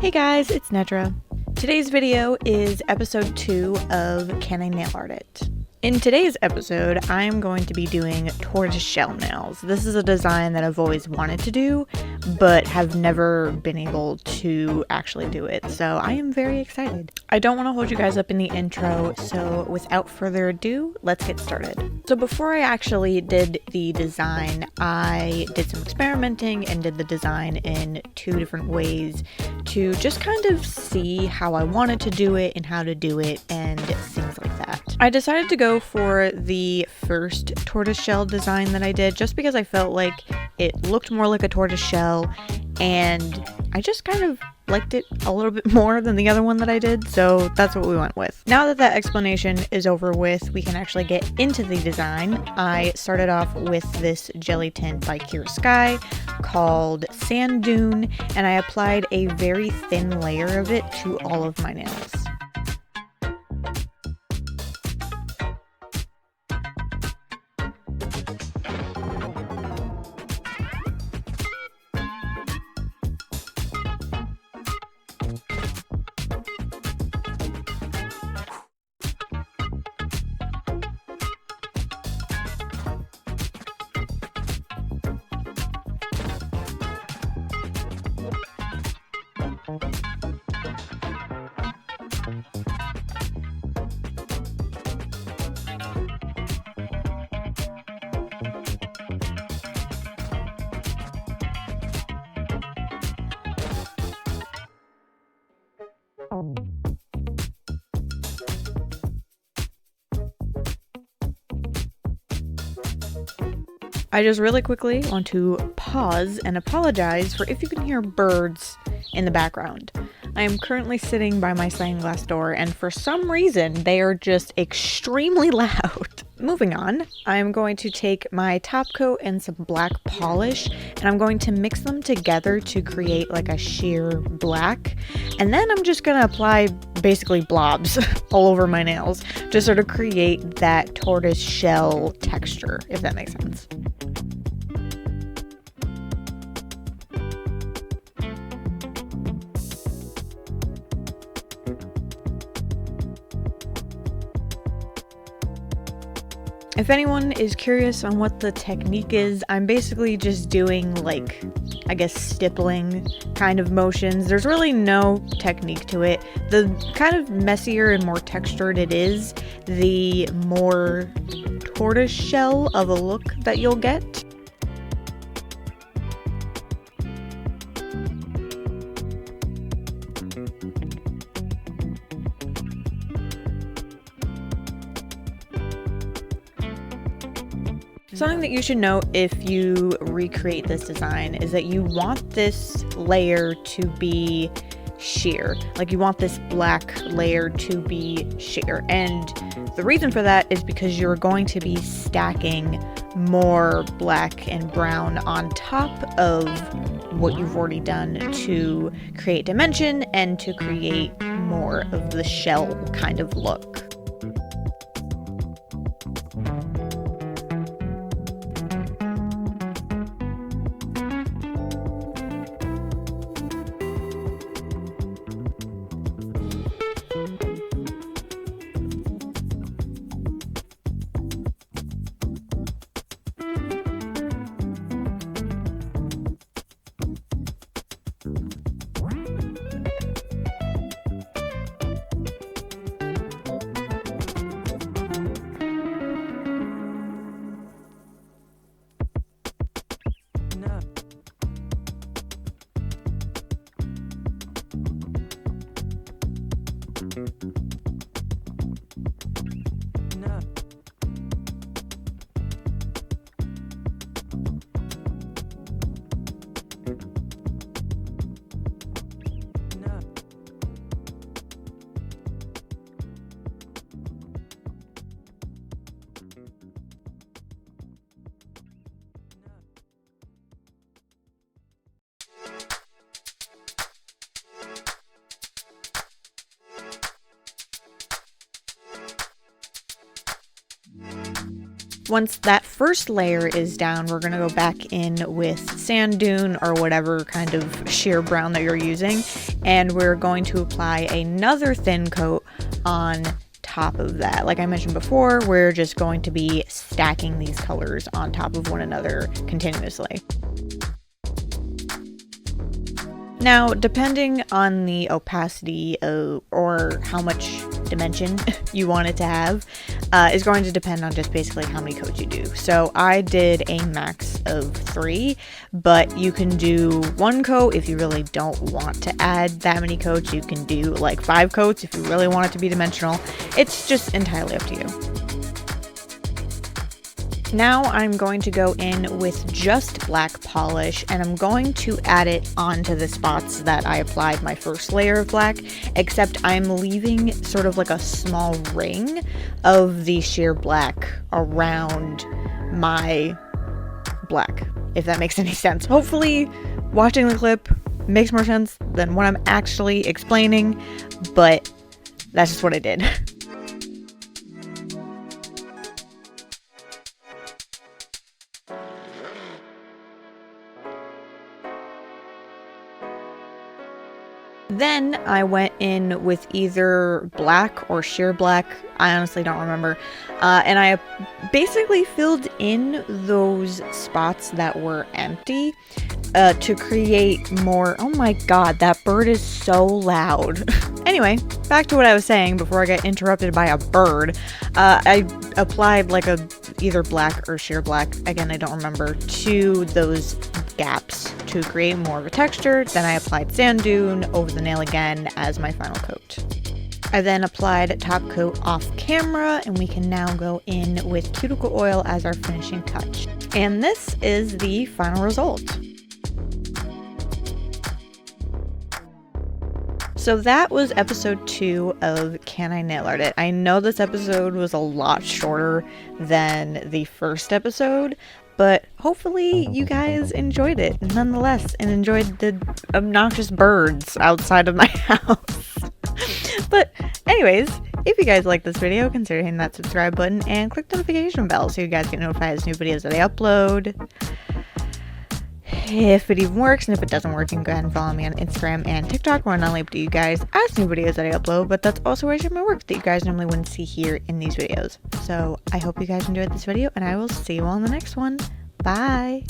Hey guys, it's Nedra. Today's video is episode 2 of Can I Nail Art It? In today's episode, I'm going to be doing tortoiseshell nails. This is a design that I've always wanted to do, but have never been able to actually do it, so I am very excited. I don't want to hold you guys up in the intro, so without further ado, let's get started. So before I actually did the design, I did some experimenting and did the design in 2 different ways to just kind of see how I wanted to do it and how to do it and things like that. I decided to go for the first tortoiseshell design that I did just because I felt like it looked more like a tortoiseshell and I just kind of liked it a little bit more than the other one that I did, so that's what we went with. Now that explanation is over with, we can actually get into the design. I started off with this jelly tint by Kira Sky called Sand Dune, and I applied a very thin layer of it to all of my nails. I just really quickly want to pause and apologize for if you can hear birds in the background. I am currently sitting by my sliding glass door and for some reason they are just extremely loud. Moving on, I'm going to take my top coat and some black polish and I'm going to mix them together to create like a sheer black. And then I'm just going to apply basically blobs all over my nails to sort of create that tortoise shell texture, if that makes sense. If anyone is curious on what the technique is, I'm basically just doing like, I guess, stippling kind of motions. There's really no technique to it. The kind of messier and more textured it is, the more tortoiseshell of a look that you'll get. Something that you should know if you recreate this design is that you want this layer to be sheer. Like you want this black layer to be sheer. And the reason for that is because you're going to be stacking more black and brown on top of what you've already done to create dimension and to create more of the shell kind of look. Once that first layer is down, we're going to go back in with sand dune or whatever kind of sheer brown that you're using, and we're going to apply another thin coat on top of that. Like I mentioned before, we're just going to be stacking these colors on top of one another continuously. Now, depending on the opacity or how much dimension you want it to have, is going to depend on just basically how many coats you do. So I did a max of 3, but you can do 1 coat if you really don't want to add that many coats. You can do like 5 coats if you really want it to be dimensional. It's just entirely up to you. Now I'm going to go in with just black polish, and I'm going to add it onto the spots that I applied my first layer of black, except I'm leaving sort of like a small ring of the sheer black around my black, if that makes any sense. Hopefully watching the clip makes more sense than what I'm actually explaining, but that's just what I did. Then I went in with either black or sheer black, I honestly don't remember, and I basically filled in those spots that were empty to create more. Oh my god, that bird is so loud. Anyway, back to what I was saying before I got interrupted by a bird. I applied like either black or sheer black, again I don't remember, to those gaps to create more of a texture. Then I applied sand dune over the nail again as my final coat. I then applied top coat off camera, and we can now go in with cuticle oil as our finishing touch. And this is the final result. So that was episode 2 of Can I Nail Art It? I know this episode was a lot shorter than the first episode, but hopefully you guys enjoyed it nonetheless and enjoyed the obnoxious birds outside of my house. But anyways, if you guys like this video, consider hitting that subscribe button and click the notification bell so you guys get notified as new videos that I upload. If it even works, and if it doesn't work, you can go ahead and follow me on Instagram and TikTok, where I not only update you guys as new videos that I upload, but that's also where I share my work that you guys normally wouldn't see here in these videos. So I hope you guys enjoyed this video, and I will see you all in the next one. Bye!